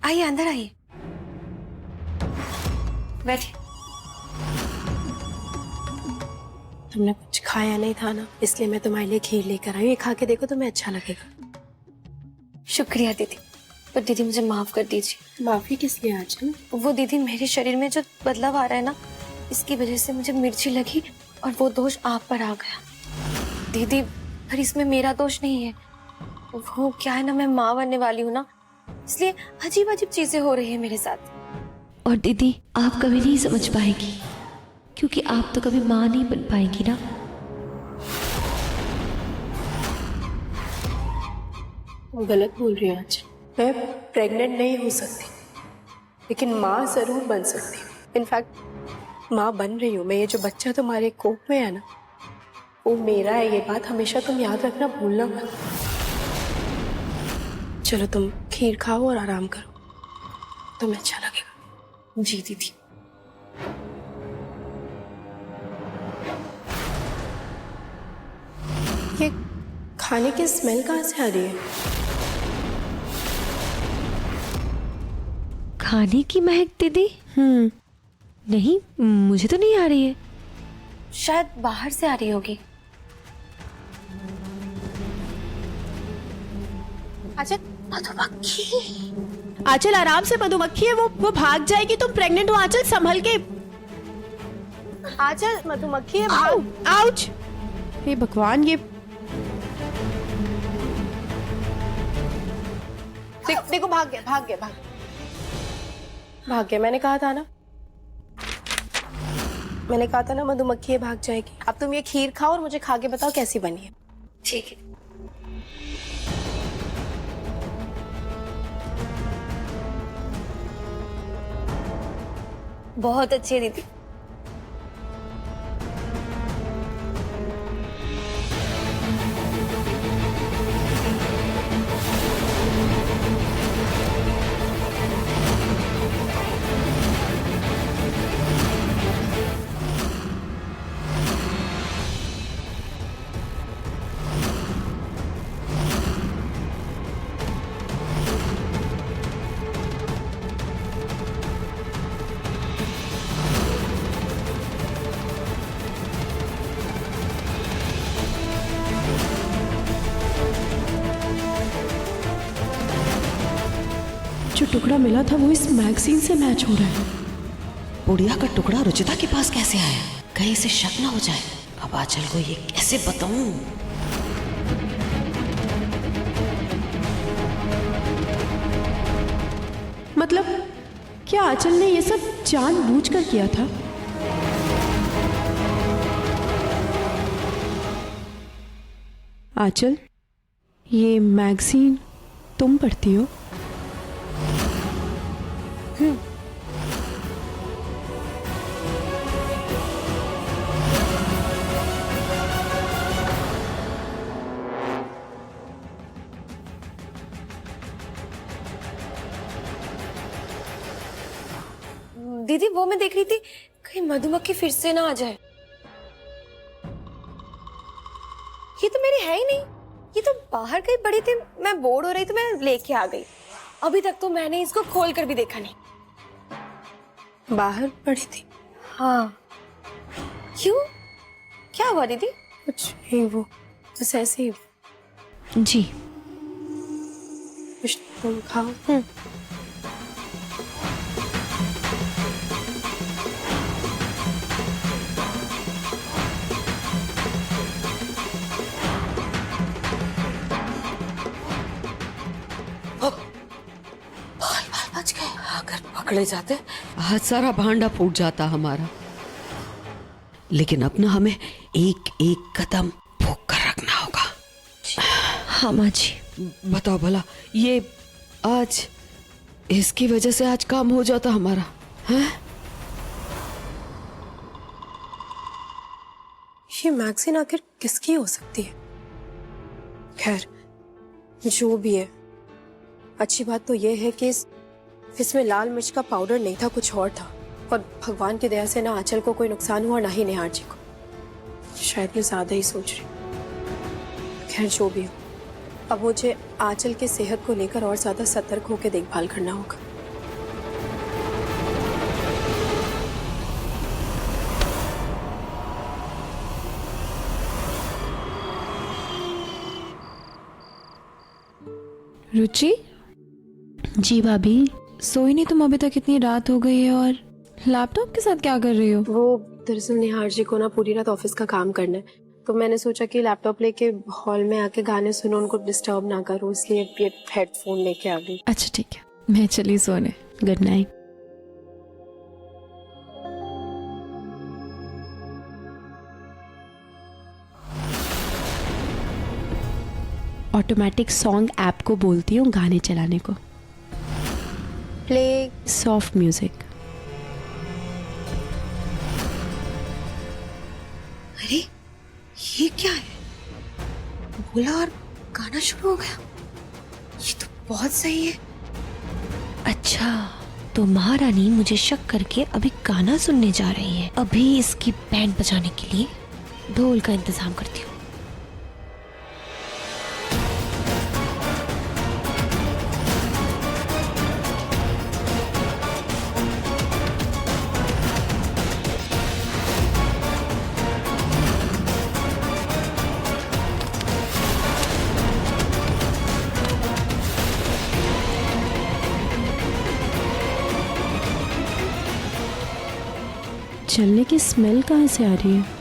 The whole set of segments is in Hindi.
आइए अंदर आइए, बैठिए। तुमने कुछ खाया नहीं था ना, इसलिए मैं तुम्हारे लिए खीर लेकर आई। ये खा के देखो, तुम्हें अच्छा लगेगा। शुक्रिया दीदी, पर दीदी मुझे माफ कर दीजिए। माफी किस लिए आंचल? वो दीदी, मेरे शरीर में जो बदलाव आ रहा है ना, इसकी वजह से मुझे मिर्ची लगी और वो दोष आप पर आ गया दीदी। पर इसमें मेरा दोष नहीं है। वो क्या है ना, मैं माँ बनने वाली हूँ ना, इसलिए अजीब अजीब चीजें हो रही है मेरे साथ। और दीदी आप कभी नहीं समझ पाएगी, क्योंकि आप तो कभी माँ नहीं बन पाएगी ना। तुम गलत बोल रही हो आंचल। मैं प्रेग्नेंट नहीं हो सकती, लेकिन माँ जरूर बन सकती हूँ। इनफैक्ट माँ बन रही हूँ मैं। ये जो बच्चा तुम्हारे कोख में है ना, वो मेरा है। ये बात हमेशा तुम याद रखना, भूलना मत। चलो तुम खीर खाओ और आराम करो, तुम्हें अच्छा लगेगा। जी दीदी। ये खाने की स्मेल कहाँ से आ रही है? खाने की महक दीदी? नहीं, मुझे तो नहीं आ रही है। शायद बाहर से आ रही होगी। आंचल, मधुमक्खी। आंचल आराम से, मधुमक्खी है वो भाग जाएगी। तुम प्रेग्नेंट हो आंचल, संभल के। आंचल, मधुमक्खी है, भाग। आउच! हे भगवान, ये देखो, भाग गया। मैंने कहा था ना मधुमक्खी है, भाग जाएगी। अब तुम ये खीर खाओ और मुझे खा के बताओ कैसी बनी है। ठीक है। बहुत अच्छी है दीदी। जो टुकड़ा मिला था वो इस मैगजीन से मैच हो रहा है। बुढ़िया का टुकड़ा रुचिता के पास कैसे आया? कहीं इसे शक ना हो जाए। अब आंचल को ये कैसे बताऊं? मतलब क्या आंचल ने ये सब जानबूझकर किया था? आंचल, ये मैगजीन तुम पढ़ती हो? दीदी वो मैं देख रही थी, कहीं मधुमक्खी फिर से ना आ जाए। ये तो मेरी है ही नहीं, ये तो बाहर कहीं पड़ी थी। मैं बोर हो रही थी, मैं लेके आ गई। अभी तक तो मैंने इसको खोल कर भी देखा नहीं। बाहर पड़ी थी? हाँ। क्यों, क्या हुआ दीदी? कुछ नहीं, वो बस ऐसे ही। जी। कुछ तुम खाओ। बच गए। अगर पकड़े जाते आज सारा भांडा फूट जाता हमारा। लेकिन अब ना हमें एक एक कदम भूख कर रखना होगा। हाँ माँ जी। बताओ भला, ये आज इसकी वजह से आज काम हो जाता हमारा, हैं? ये मैगजीन आखिर किसकी हो सकती है? खैर, जो भी है, अच्छी बात तो यह है कि इसमें लाल मिर्च का पाउडर नहीं था, कुछ और था। और भगवान की दया से ना आंचल को कोई नुकसान हुआ, ना ही निहार जी को। शायद मैं ज्यादा ही सोच रही। खैर जो भी हो, अब मुझे आंचल की सेहत को लेकर और ज्यादा सतर्क होकर देखभाल करना होगा। रुचि, जी भाभी। सोई नहीं तुम अभी तक? इतनी रात हो गई है और लैपटॉप के साथ क्या कर रही हो? वो दरअसल निहार जी को ना पूरी रात ऑफिस का काम करना है, तो मैंने सोचा कि लैपटॉप लेके हॉल में आके गाने सुनो, उनको डिस्टर्ब ना करूँ, इसलिए ये हेडफोन लेके आ गई। अच्छा ठीक है, मैं चली सोने। Good night. Automatic song app को बोलती हूँ गाने चलाने को। Play soft music. अरे ये क्या है? बोला और गाना शुरू हो गया। ये तो बहुत सही है। अच्छा, तो महारानी मुझे शक करके अभी गाना सुनने जा रही है। अभी इसकी बैंड बजाने के लिए ढोल का इंतजाम करती हूँ। चलने की स्मेल कहाँ से आ रही है?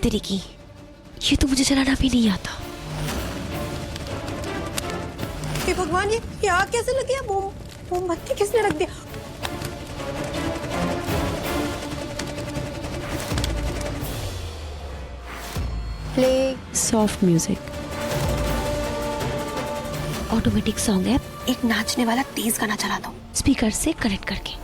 तेरी की, ये तो मुझे चलाना भी नहीं आता। हे भगवान, ये आग कैसे लगी है? मोमबत्ती किसने रख दिया? Play soft music. Automatic song app एक नाचने वाला तेज गाना चला दो स्पीकर से कनेक्ट करके।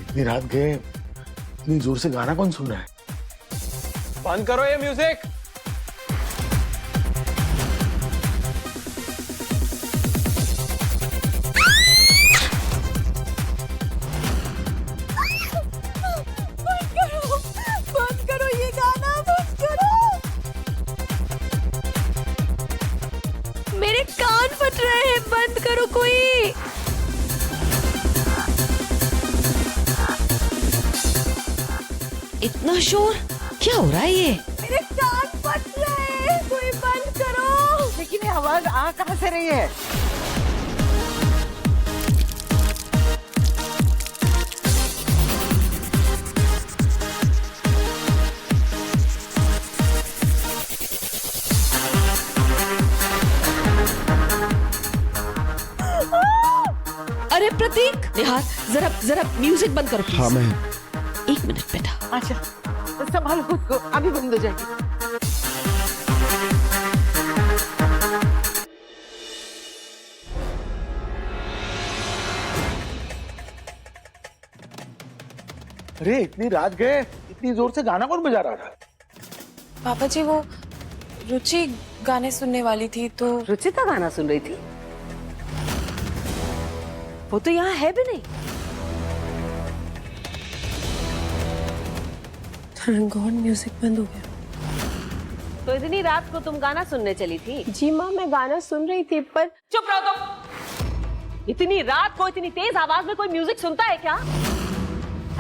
इतनी रात गए, इतनी जोर से गाना कौन सुन रहा है? बंद करो ये म्यूजिक। बंद करो ये गाना, बंद करो। मेरे कान फट रहे हैं, बंद करो कोई। इतना शोर क्या हो रहा है ये? मेरे कान फट रहे हैं, कोई बंद करो। लेकिन ये आवाज आ कहां से रही है? अरे प्रतीक, निहार, जरा जरा म्यूजिक बंद करो प्लीज। हाँ मैं। 1 मिनट बेटा। अच्छा, तो संभालो खुद को, अभी बंद हो जाएगी। अरे इतनी रात गए, इतनी जोर से गाना कौन बजा रहा था? पापा जी, वो रुचि गाने सुनने वाली थी तो। रुचिता गाना सुन रही थी? वो तो यहाँ है भी नहीं। थैंक गॉड म्यूजिक बंद हो गया। तो इतनी रात को तुम गाना सुनने चली थी? जी माँ, मैं गाना सुन रही थी पर। चुप रहो तुम। इतनी रात को इतनी तेज आवाज में कोई म्यूजिक सुनता है क्या?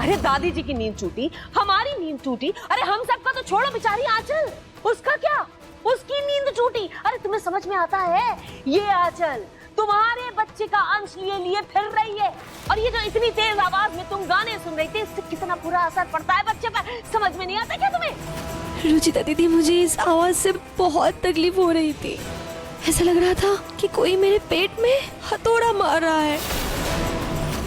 अरे दादी जी की नींद टूटी, हमारी नींद टूटी, अरे हम सबका तो छोड़ो, बेचारी आंचल, उसका क्या? उसकी नींद टूटी। अरे तुम्हें समझ में आता है? ये आंचल तुम्हारे बच्चे का अंश लिए लिए फिर रही है, और ये जो इतनी तेज आवाज में तुम गाने सुन रही थी, इससे कितना बुरा असर पड़ता है बच्चे पर, समझ में नहीं आता क्या तुम्हें? रुचिता दीदी, मुझे इस आवाज से बहुत तकलीफ हो रही थी। ऐसा लग रहा था कि कोई मेरे पेट में हथौड़ा मार रहा है।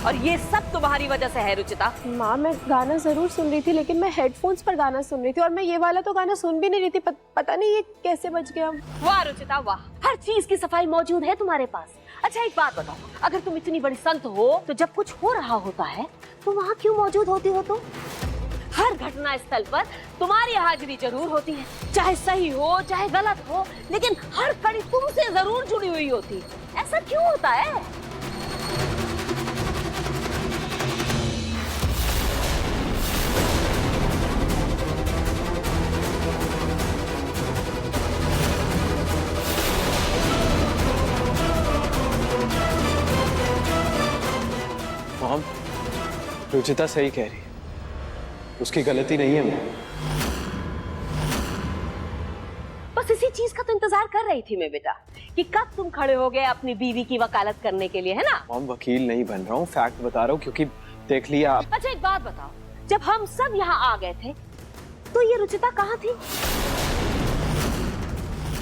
और ये सब तुम्हारी वजह से है रुचिता। माँ मैं गाना जरूर सुन रही थी, लेकिन मैं हेडफोन्स पर गाना सुन रही थी और मैं ये वाला तो गाना सुन भी नहीं रही थी। पता नहीं ये कैसे बज गया। वाह रुचिता वाह, हर चीज की सफाई मौजूद है तुम्हारे पास। अच्छा एक बात बताओ, अगर तुम इतनी बड़ी संत हो तो जब कुछ हो रहा होता है तो वहाँ क्यों मौजूद होती हो तुम? हर घटना स्थल पर तुम्हारी हाजिरी जरूर होती है, चाहे सही हो चाहे गलत हो, लेकिन हर कड़ी तुमसे जरूर जुड़ी हुई होती है। ऐसा क्यों होता है? मॉम, रुचिता सही कह रही है, उसकी गलती नहीं है मॉम। बस इसी चीज का तो इंतजार कर रही थी मैं बेटा, कि कब तुम खड़े हो गए अपनी बीवी की वकालत करने के लिए, है ना? मॉम वकील नहीं बन रहा हूँ, फैक्ट बता रहा हूँ, क्योंकि देख लिया आप। अच्छा एक बात बताओ, जब हम सब यहाँ आ गए थे तो ये रुचिता कहाँ थी?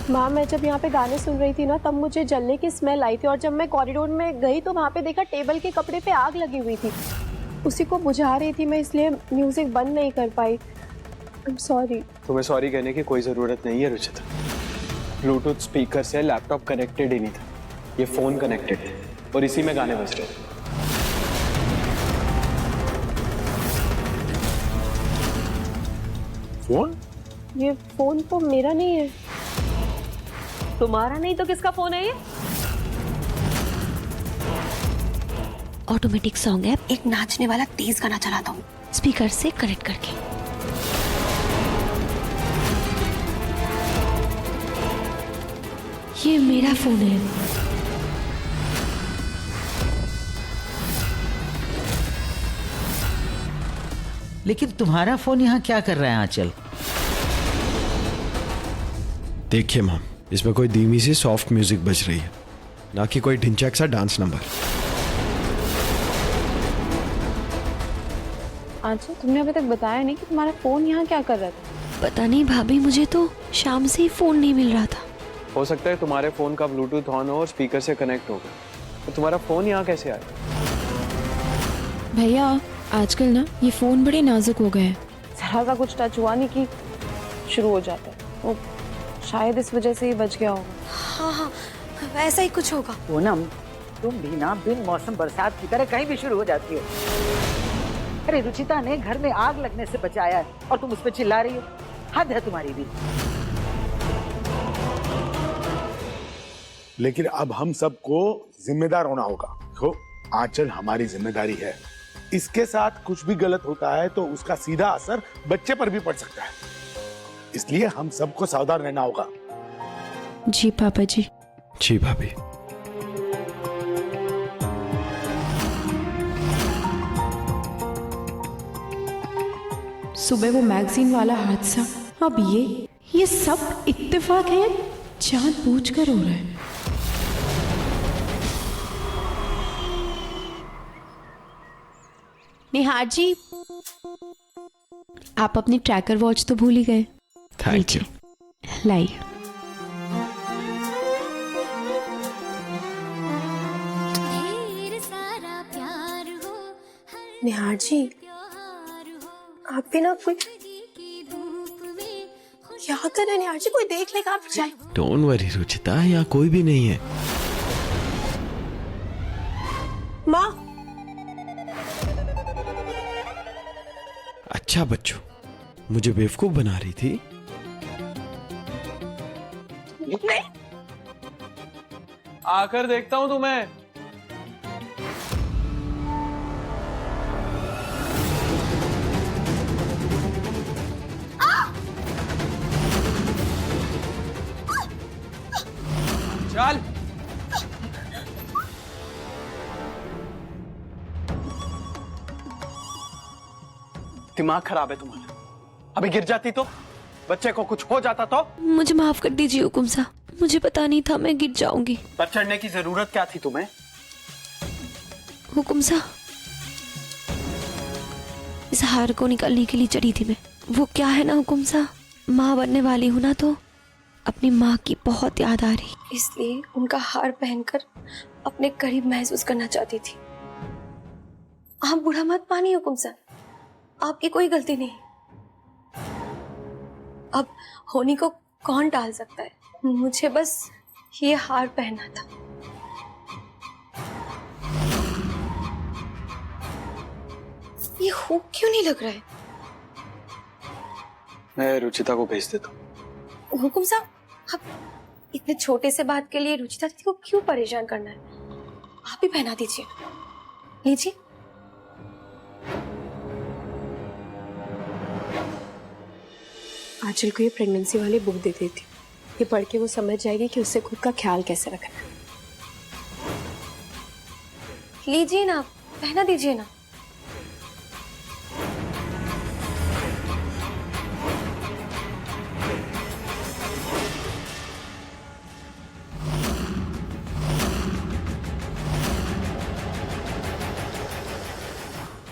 माँ मैं जब यहाँ पे गाने सुन रही थी ना, तब मुझे जलने की स्मेल आई थी और जब मैं कॉरिडोर में गई तो वहाँ पे देखा टेबल के कपड़े पे आग लगी हुई थी। उसी को बुझा रही थी मैं, इसलिए म्यूजिक बंद नहीं कर पाई। I am sorry. तुम्हें सॉरी कहने की कोई जरूरत नहीं है रुचिता। ब्लूटूथ स्पीकर से लैपटॉप कनेक्टेड ही नहीं था, ये फोन कनेक्टेड थे और इसी में गाने बज रहे थे। फोन? ये फोन तो मेरा नहीं है। तुम्हारा नहीं तो किसका फोन है ये? ऑटोमेटिक सॉन्ग ऐप एक नाचने वाला तेज गाना चलाता हूँ स्पीकर से कनेक्ट करके। ये मेरा फोन है। लेकिन तुम्हारा फोन यहाँ क्या कर रहा है आंचल? देखिए मैम, इसमें कोई धीमी सी सॉफ्ट म्यूजिक बज रही है, ना कि कोई ढिंचैक सा डांस नंबर। अच्छा तुमने अभी तक बताया नहीं कि तुम्हारा फोन यहाँ क्या कर रहा था? पता नहीं भाभी, मुझे तो शाम से ही फोन नहीं मिल रहा था। हो सकता है तुम्हारे फोन का ब्लूटूथ ऑन हो और स्पीकर से कनेक्ट हो गया, तो तुम्हारा फोन यहाँ कैसे आया? भैया आजकल ना ये फोन बड़े नाजुक हो गए हैं, जरा सा कुछ टच हुआ नहीं कि शुरू हो जाता है। वो शायद इस वजह से ही बच गया होगा। हाँ हाँ ऐसा ही कुछ होगा। पूनम, तुम भी ना बिन मौसम बरसात की तरह कहीं भी शुरू हो जाती हो। अरे रुचिता ने घर में आग लगने से बचाया है और तुम उस पर चिल्ला रही हो। हद है तुम्हारी भी। लेकिन अब हम सबको जिम्मेदार होना होगा। तो आंचल हमारी जिम्मेदारी है, इसके साथ कुछ भी गलत होता है तो उसका सीधा असर बच्चे पर भी पड़ सकता है, इसलिए हम सबको सावधान रहना होगा। जी पापा जी। जी भाभी। सुबह वो मैगजीन वाला हादसा, अब ये सब इत्तेफाक है, जानबूझकर हो रहा है। निहार जी, आप अपनी ट्रैकर वॉच तो भूल ही गए। Thank you. लाइए। निहार जी, आप भी ना कोई क्या कर रहे हैं निहार जी? कोई देख लेगा, आप जाए। डोंट वरी रुचिता, यहाँ कोई भी नहीं है। माँ। अच्छा बच्चों, मुझे बेवकूफ बना रही थी। नहीं। आकर देखता हूँ तुम्हें। चल। दिमाग खराब है तुम्हारा, अभी गिर जाती तो, बच्चे को कुछ हो जाता तो। मुझे माफ कर दीजिए हुकुम साहब, मुझे पता नहीं था मैं गिर जाऊंगी। पर चढ़ने की जरूरत क्या थी तुम्हें? हुकुम साहब, इस हार को निकालने के लिए चढ़ी थी मैं। वो क्या है ना हुकुम साहब, माँ बनने वाली हूँ ना, तो अपनी माँ की बहुत याद आ रही, इसलिए उनका हार पहनकर अपने करीब महसूस करना चाहती थी। आप बुरा मत मानिए हुकुम सर, आपकी कोई गलती नहीं। अब होनी को कौन टाल सकता है, मुझे बस ये हार पहनना था। ये हुक क्यों नहीं लग रहा है? मैं रुचिता को भेज देता हूँ। हुकुम साहब, आप इतने छोटे से बात के लिए रुचिता दीदी को क्यों परेशान करना है? आप ही पहना दीजिए, लीजिए। आंचल को ये प्रेगनेंसी वाली बुक दे देती, ये पढ़ के वो समझ जाएगी कि उससे खुद का ख्याल कैसे रखना है। लीजिए ना, पहना दीजिए ना।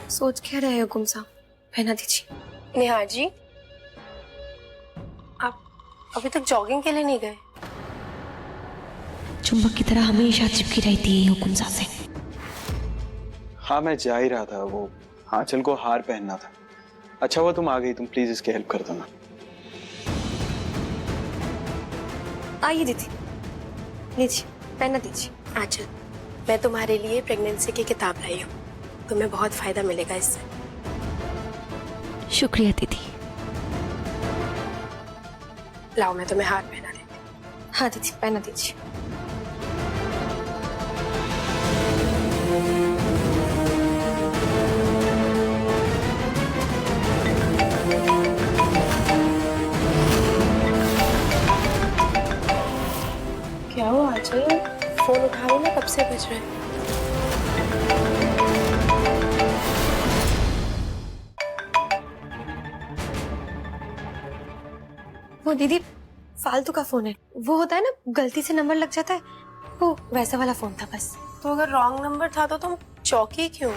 सोच क्या रहे हो हुकुम साहब, पहना दीजिए। नेहा जी, आप अभी तक जॉगिंग के लिए नहीं गए? चुंबक की तरह हमेशा चिपकी रहती है हुकुम साहब से। हाँ, मैं जा ही रहा था, वो आंचल को हार पहनना था। अच्छा हुआ तुम आ गई, तुम प्लीज इसकी हेल्प कर देना। आइए दीदी, लीजिए, पहना दीजिए। आंचल, मैं तुम्हारे लिए प्रेगनेंसी की किताब लाई हूँ, तुम्हें बहुत फायदा मिलेगा इससे। शुक्रिया दीदी। लाओ, मैं तुम्हें हार पहना देती हूँ। हाँ दीदी, पहना दीजिए। क्या हुआ आंचल, फोन उठा लो ना, कब से बज रहे हैं? वो दीदी फालतू का फोन है, वो होता है ना गलती से नंबर लग जाता है, वो वैसा वाला फोन था बस। तो अगर रॉन्ग नंबर था तो तुम चौंकी क्यों?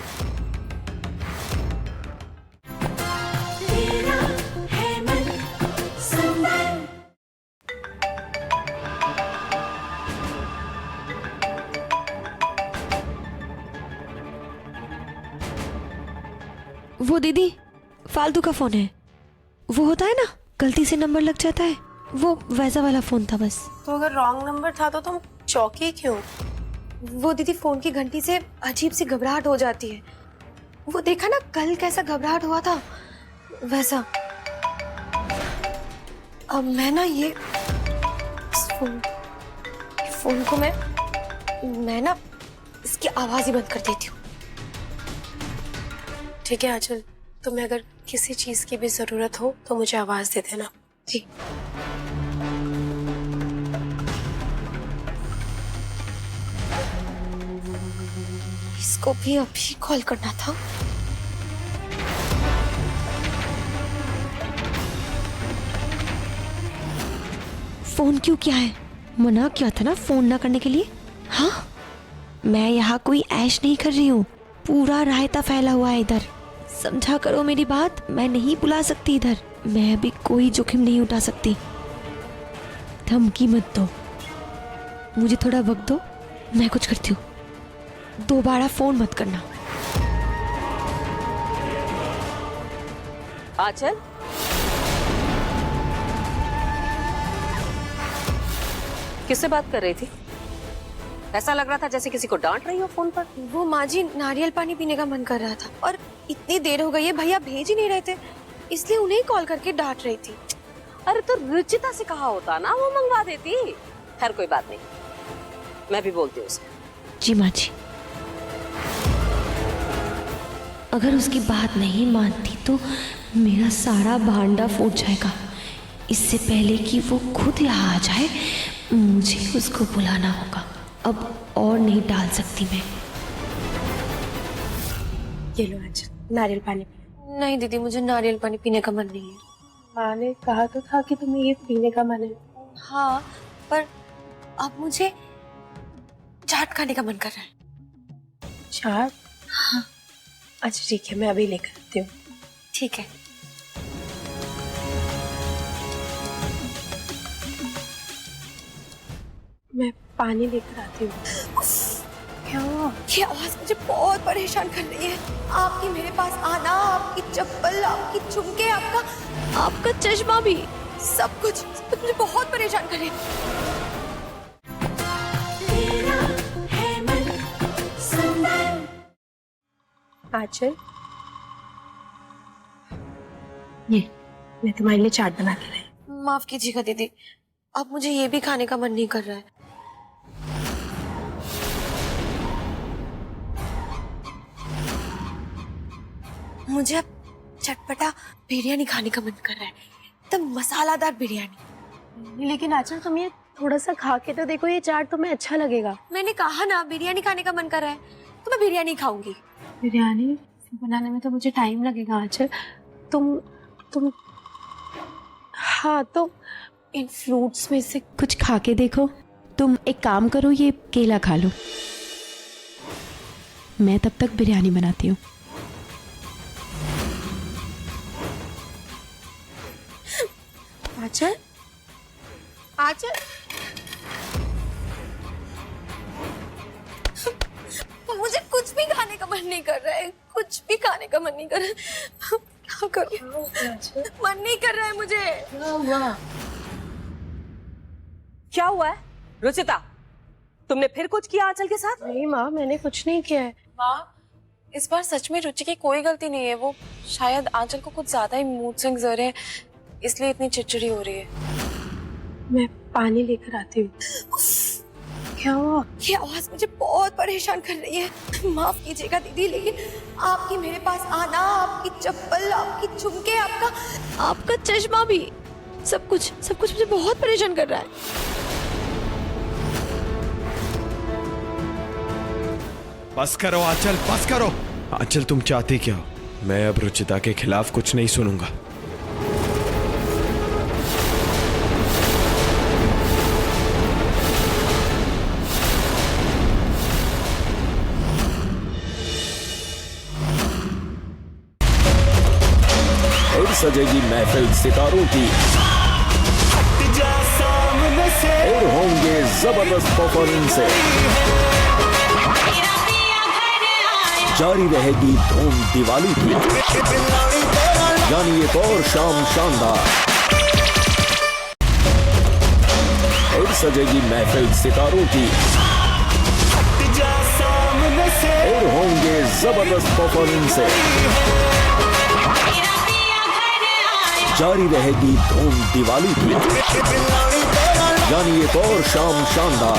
वो दीदी फालतू का फोन है, वो होता है ना गलती से नंबर लग जाता है, वो वैसा वाला फोन था बस। तो अगर रॉन्ग नंबर था तो तुम चौंकी क्यों? वो दीदी फोन की घंटी से अजीब सी घबराहट हो जाती है, वो देखा ना कल कैसा घबराहट हुआ था वैसा। अब मैं ना ये फोन को मैं ना इसकी आवाज ही बंद कर देती हूँ। ठीक है आंचल, तुम्हें अगर किसी चीज की भी जरूरत हो तो मुझे आवाज दे देना। जी। इसको भी अभी कॉल करना था। फोन क्यों किया है? मना किया था ना फोन ना करने के लिए। हाँ, मैं यहाँ कोई ऐश नहीं कर रही हूँ, पूरा रायता फैला हुआ है इधर। समझा करो मेरी बात, मैं नहीं बुला सकती इधर, मैं अभी कोई जोखिम नहीं उठा सकती। धमकी मत दो, मुझे थोड़ा वक्त दो, मैं कुछ करती हूँ। दोबारा फोन मत करना। आंचल, किससे बात कर रही थी? ऐसा लग रहा था जैसे किसी को डांट रही हो फोन पर। वो माँ जी, नारियल पानी पीने का मन कर रहा था और इतनी देर हो गई है, भैया भेज ही नहीं रहे थे, इसलिए उन्हें कॉल करके डांट रही थी। अरे तो रुचिता से कहा होता ना, वो मंगवा देती। खैर कोई बात नहीं, मैं भी बोलती हूँ उसे। जी माँ जी, अगर उसकी बात नहीं मानती तो मेरा सारा भांडा फूट जाएगा। इससे पहले कि वो खुद यहाँ आ जाए, मुझे उसको बुलाना होगा। अब और नहीं डाल सकती मैं। ये लो आंचल, नारियल पानी। नहीं दीदी, मुझे नारियल पानी पीने का मन नहीं है। माँ ने कहा तो था कि तुम्हें ये पीने का मन है। हाँ, पर अब मुझे चाट खाने का मन कर रहा है। चाट? हाँ। अच्छा ठीक है, मैं अभी लेकर आती हूँ। ठीक है। मैं पानी लेकर आती हूँ। ये आवाज मुझे बहुत परेशान कर रही है। आपकी मेरे पास आना, आपकी चप्पल, आपकी झुमके, आपका चश्मा भी, सब कुछ मुझे बहुत परेशान कर रही है। आंचल, ये मैं तुम्हारे लिए चाट बना के लाई। माफ कीजिएगा दीदी, अब मुझे ये भी खाने का मन नहीं कर रहा है। मुझे अब चटपटा बिरयानी खाने का मन कर रहा है, एकदम मसालादार बिरयानी। लेकिन आंचल, तुम ये थोड़ा सा खा के तो देखो, ये चाट तुम्हें अच्छा लगेगा। मैंने कहा ना बिरयानी खाने का मन कर रहा है, तो मैं बिरयानी खाऊंगी। बिरयानी बनाने में तो मुझे टाइम लगेगा आंचल। तुम हाँ, तो इन फ्रूट्स में से कुछ खा के देखो। तुम एक काम करो, ये केला खा लो, मैं तब तक बिरयानी बनाती हूँ। आंचल, आंचल, मुझे कुछ भी खाने का मन नहीं कर रहा है, कुछ भी खाने का मन नहीं कर रहा है। क्या करूं? मन नहीं कर रहा है मुझे। क्या हुआ है रुचिता? तुमने फिर कुछ किया आंचल के साथ? नहीं माँ, मैंने कुछ नहीं किया है। माँ, इस बार सच में रुचि की कोई गलती नहीं है। वो शायद आंचल को कुछ ज्यादा ही मूड स्विंग्स हो रहे हैं, इसलिए इतनी चिड़चिड़ी हो रही है। मैं पानी लेकर आती हूँ। क्या हुआ? ये आवाज मुझे बहुत परेशान कर रही है। माफ कीजिएगा दीदी, लेकिन आपकी मेरे पास आना, आपकी चप्पल, आपकी झुमके, आपका चश्मा भी, सब कुछ मुझे बहुत परेशान कर रहा है। बस करो आंचल, बस करो। आंचल, तुम चाहती क्या हो? मैं अब रुचिता के खिलाफ कुछ नहीं सुनूंगा। सजेगी महफिल सितारों की और होंगे जबरदस्त परफॉर्मेंसें। जारी रहेगी धूम दिवाली की, यानी एक और शाम शानदार। और सजेगी महफिल सितारों की और होंगे जबरदस्त परफॉर्मेंसें। जारी रहेगी धूम दिवाली की, यानी एक और शाम शानदार।